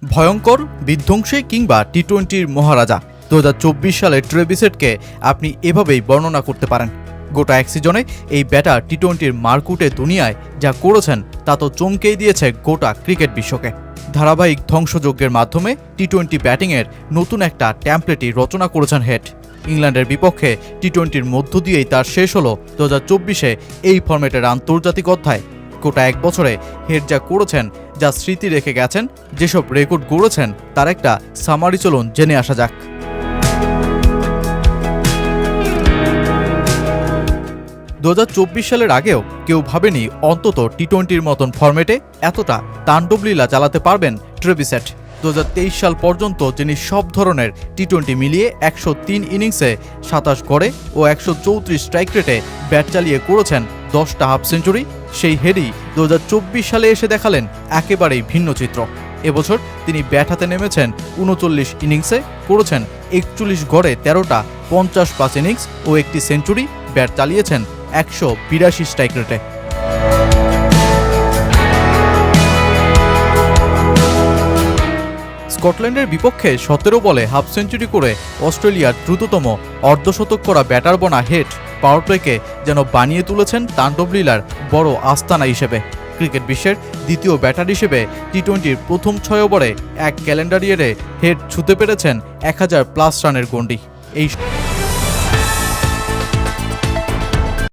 ভয়ঙ্কর, বিধ্বংসী কিংবা টি-20-র মহারাজা 2024 সালে ট্রেভিস হেডকে আপনি এভাবেই বর্ণনা করতে পারেন। গোটা এক সিজনে এই ব্যাটার টি-20-র মারকুটে দুনিয়ায় যা করেছেন তা তো চমকেই দিয়েছে গোটা ক্রিকেট বিশ্বকে। ধারাবাহিক ধ্বংসযজ্ঞের মাধ্যমে টি-20 ব্যাটিংয়ের নতুন একটা ট্যাম্পলেটই রচনা করেছেন হেড। ইংল্যান্ডের বিপক্ষে টি-20-র মধ্য দিয়েই তার শেষ হলো 2024-এ এই ফরম্যাটের আন্তর্জাতিক অধ্যায়। গোটা এক বছরে হেড যা করেছেন, যা স্মৃতি রেখে গেছেন, যেসব রেকর্ড গড়েছেন, তার একটা সামারি চলুন জেনে আসা যাক। 2024 সালের আগেও কেউ ভাবেনি অন্তত টি-20-র মতন ফরম্যাটে এতটা তাণ্ডবলীলা চালাতে পারবেন ট্রেভিস হেড। 2023 সাল পর্যন্ত যিনি সব ধরনের টি-20 মিলিয়ে 103 ইনিংসে 27 গড়ে ও 134 স্ট্রাইক রেটে ব্যাট চালিয়ে করেছেন 10টা হাফ সেঞ্চুরি, সেই হেডই 2024 সালে এসে দেখালেন একেবারেই ভিন্ন চিত্র। এবছর তিনি ব্যাট হাতে নেমেছেন 39 ইনিংসে, করেছেন 41 গড়ে 13টা 50+ ইনিংস ও একটি সেঞ্চুরি, ব্যাট চালিয়েছেন 182 স্ট্রাইক রেটে। স্কটল্যান্ডের বিপক্ষে 17 বলে হাফ সেঞ্চুরি করে অস্ট্রেলিয়ার দ্রুততম অর্ধশতক করা ব্যাটার বনা হেড পাওয়ার প্লেকে যেন বানিয়ে তুলেছেন তাণ্ডবলীলার বড় আস্তানা হিসেবে। ক্রিকেট বিশ্বের দ্বিতীয় ব্যাটার হিসেবে টি-20-র প্রথম 6 ওভারে এক ক্যালেন্ডার ইয়ারে হেড ছুঁতে পেরেছেন 1000+ রানের গণ্ডি। এই